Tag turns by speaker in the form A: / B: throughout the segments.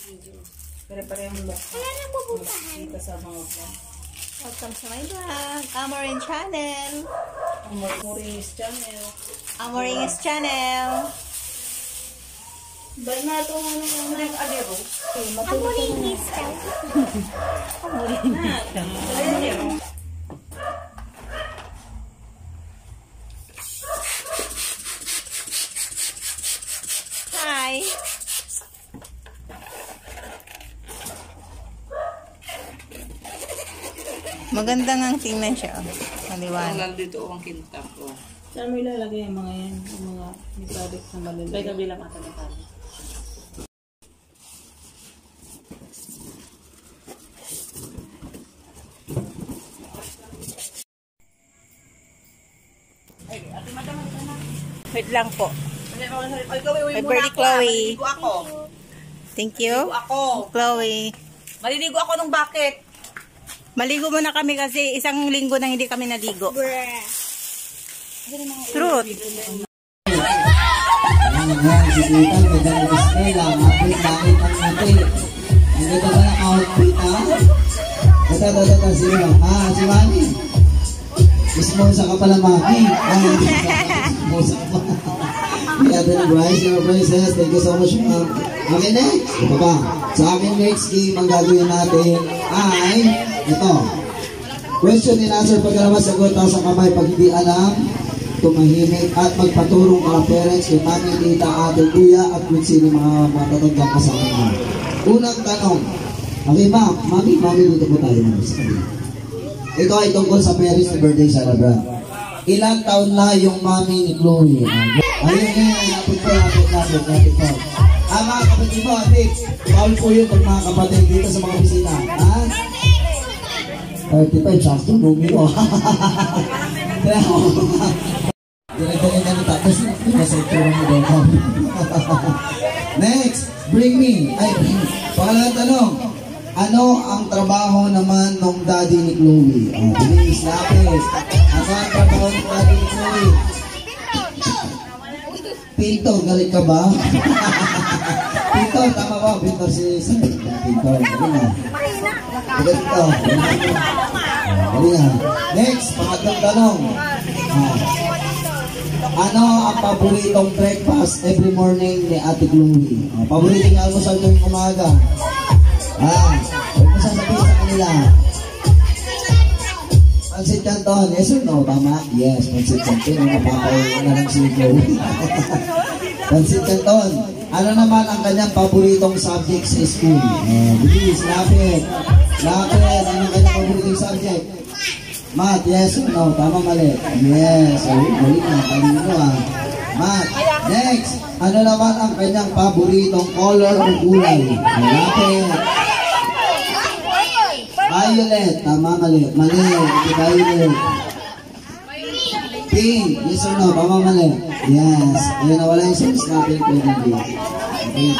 A: Pare-parehong look.
B: Wala nang pupuntahan.
A: Kita sa mga vlog.
C: Welcome to my vlog. Amorin Channel.
A: Amoring's channel.
C: Amoring's Channel.
A: Ba na ito nga nung adero?
B: Amoring's Channel.
C: Amoring's Channel. Hi. Maganda nga tingnan siya. Maliwanag.
A: Dito ang kintab ko. Saan mo ilalagay yung mga yan? Yung mga product na malalagay? May kabila ka talaga.
C: Wait lang po. My birthday, Chloe.
A: Maliligo ako.
C: Thank you. Chloe.
A: Maliligo ako nung bucket.
C: Maligo muna kami kasi isang linggo nang hindi kami naligo. Truth.
D: Ayan, si Tita, ganda ng Estela. Mapit langit ang mati. Ang ganda ba ng outfit, ha? Ito, sino? Si Mami. Ismosa ka pala, Mami. Ismosa ka pala. Kaya ito na, Bryce, your princess. Thank you so much, ma'am. Okay, next. Ito pa. Sa akin, next game, ang gagawin natin ay ito. Question and answer pagkalaman sagot sa kamay pag hindi alam, tumahimik at magpaturong mga parents kay mami, tita, ate, kuya at kung sino mga matatandang kasama mo. Unang tanong. Okay, ma'am. Mami, dito po tayo. Ito ay tungkol sa parents na birthday celebrant. Ilang taon na yung mami ni Chloe? Ayun, lapit po. Mga kapatid mo, atik. Bawal po yun pag mga kapatid dito sa mga bisita. Ha? 35, sakto, numero. Direct-direct na tapos, nasa itsura mo daw. Next, bring me. Pangalang tanong. Ano ang trabaho naman ng daddy ni Chloe? Bilis, lapis. Ano ang trabaho ng daddy ni Chloe? Pinto, galit ka ba? Pinto, tama ba? Pinto si Pinto, galing na. Pinto. Galing na. Next, pangatlong tanong. Ano ang paboritong breakfast every morning ni Ate Chloe? Paboritong almusal tuwing umaga? Huwag mo sasabihin sa kanila. Pansit Canton, yes or no? Tama? Yes, Pansit Canton. Napapay na lang si Chloe. Pansit Canton. Ano naman ang kanyang paboritong subject sa school? Bilis, lapit. Lapit. Ano ang kanyang paboritong subject? Math, yes or no? Tama, mali? Yes. Balik na. Kanino Math. Next. Ano naman ang kanyang paboritong color o kulay? Lapit. Violet. Tama, mali? Mali. Violet. Pink. Yes or no? Tama, mali? Yes. Ayun na wala yung sense natin. Okay,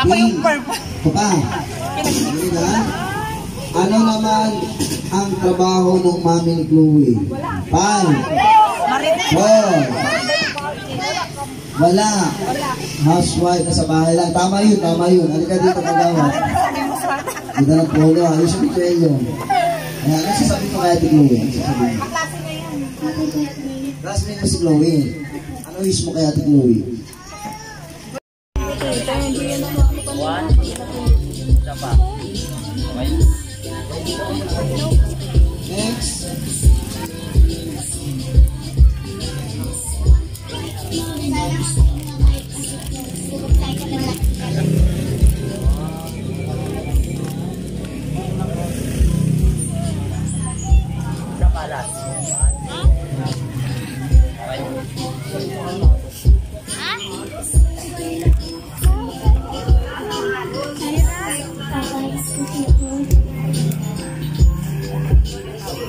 D: pink. Ito pa. Ano naman ang trabaho ng mami ni Chloe? 5. 4. Wala. Housewife na sa bahay lang. Tama yun. Halika dito kagawa. Dito ng polo. Ayos yung picture yun. Ayan, ano sasabihin ko kaya ti Chloe? Classmate mo si Chloe. Ano wish mo kaya ti Chloe?
A: 1. Isa pa. Okay.
D: Next.
A: Sa palas.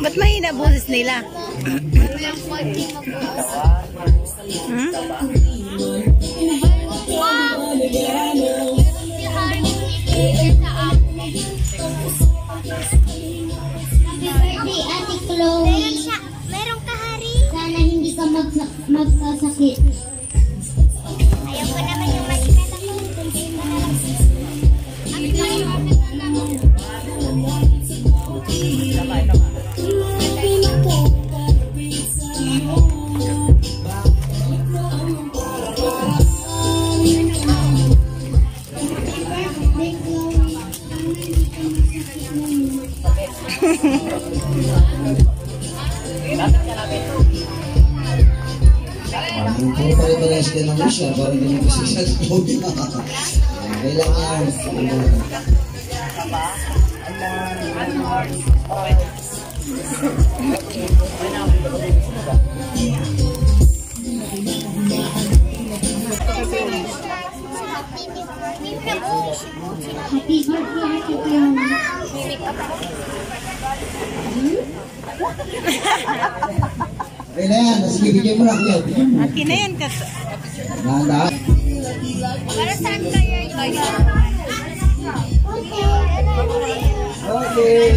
C: Ba't mahina boses nila?
B: Ate Chloe. Meron ka, Hari? Sana hindi ka magsasakit. Ayaw ko naman yung mas
D: parehas din naman siya. Parang hindi mo kasi siya pogi na. Okay lang yan.
B: Happy birthday, Ate Chloe.
D: Okay na yan. Mas bibigyan mo lang yan.
C: Akin na yan kasi.
D: Nanda.
B: Para saan kaya ito?
D: Okay.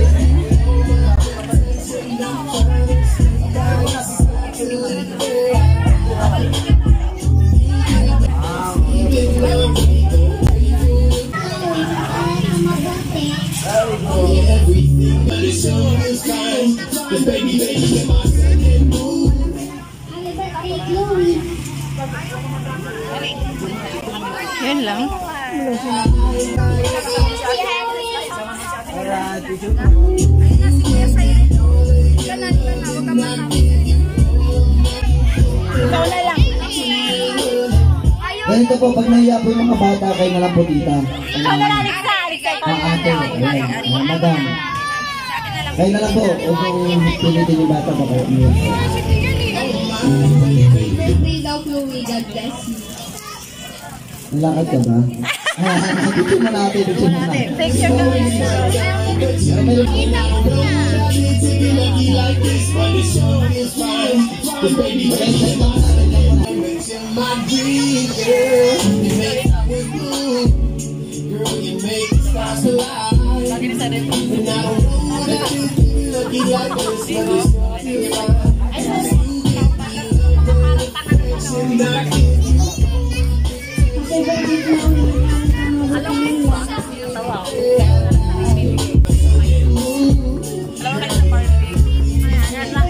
C: Yan lang.
D: Ganito po, pag nahiya po yung mga bata, kayo na lang po tita.
C: Ikaw na lang, Alexa.
D: Ate, madam. Kayo na lang po, o kung pilitin yung bata, baka umiyak po.
B: Birthday daw, Chloe. God bless you.
D: Nalakad ka ba? Picture mo natin, picture mo natin.
C: Picture ka rin.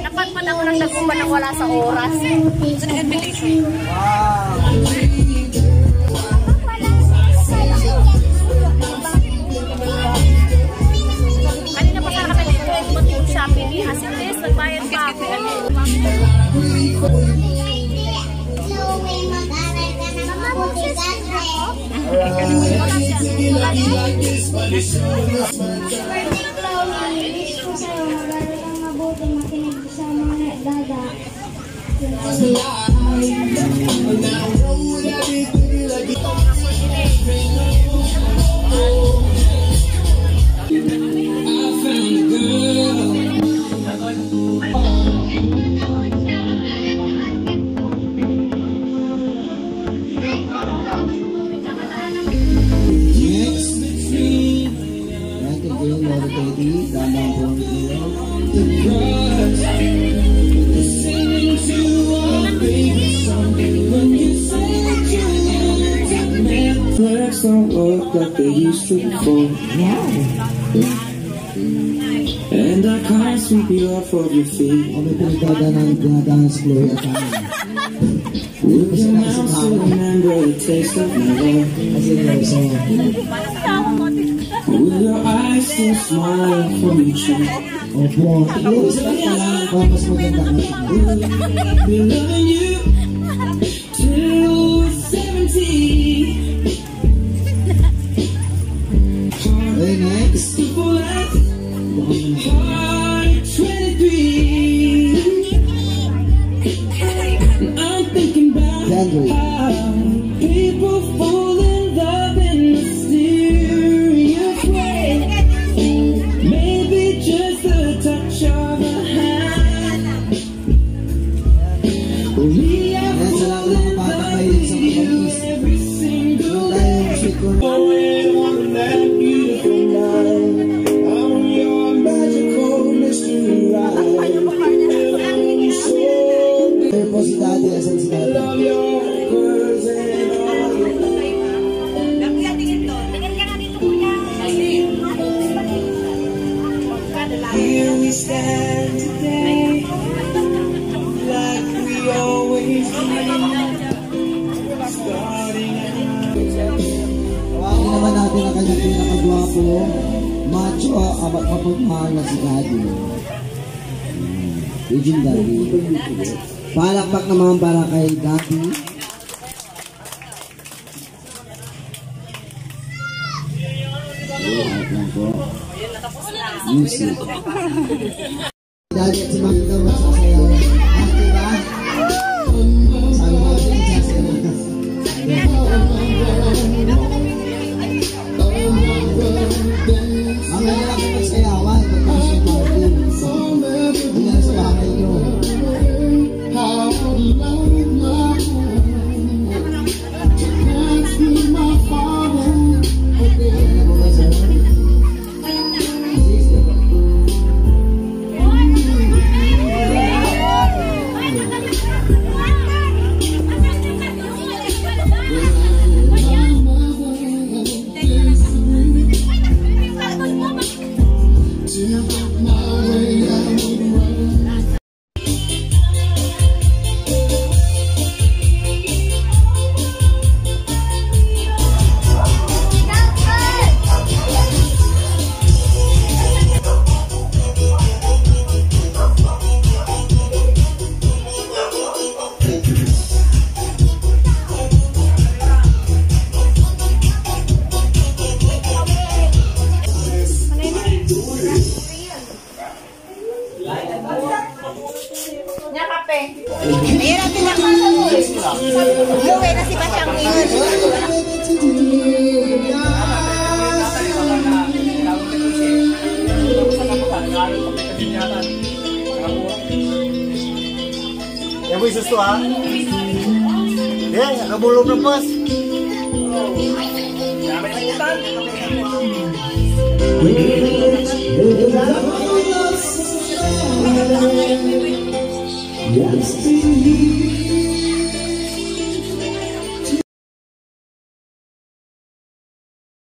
E: Napadpad ako ng nagkumba nang wala sa oras. Ito na invitation. Kanina pa sana kami dito. Bumat yung Shopee ni Asilis. Nagbayad pa ako.
B: Chloe, mag-aral ka na mabuti dati. Birthday, Chloe. Wish ko sa'yo, mag-aral kang mabuti, makinig sa mga dada.
F: Networks don't work like they used to before. And I can't sweep you off of your feet.
D: Kami pinagdadaan si Chloe at amin.
F: Will your mouth still remember the taste of my love?
D: Kasi so,
F: Will your eyes still smile for me, child?
D: opo, Chloe, sa lahat pa, mas maganda ka siya.
F: Be loving you till 70.
D: Okay, next.
F: Simple as
D: Mukhang mo na.
F: heart 23. I'm thinking about
D: Dandre.
F: how people fall in love in mysterious ways. Maybe just the touch of a hand. We are
D: Ayan, sa lahat ng mga bata kayo sa kapatid.
F: every single
D: Doon tayo yung sweet corn.
F: on that beautiful night. I'm your magical mystery ride.
D: Here po si Daddy. Asan si Daddy?
F: Love your curves and all your here we stand today, like we always dreamed. Starting
D: Tawagin naman natin ang kanyang pinakagwapo, macho, amat mapagmahal na si Daddy. Eugene Daddy. Palakpak naman para kay Daddy. lang po. Music. Dali at si Mami daw magsasayaw. Diba? Sabi mo natin, sasayaw. Mamaya lang kung magsayawan. Pagkakos yung Martin. Hindi na sa bahay nyo.
C: Ayan natin lang. Umuwi na si Basyang ngayon.
G: Yan mo yung susto ha? Yan, nakabulog ng pas.
F: Yes,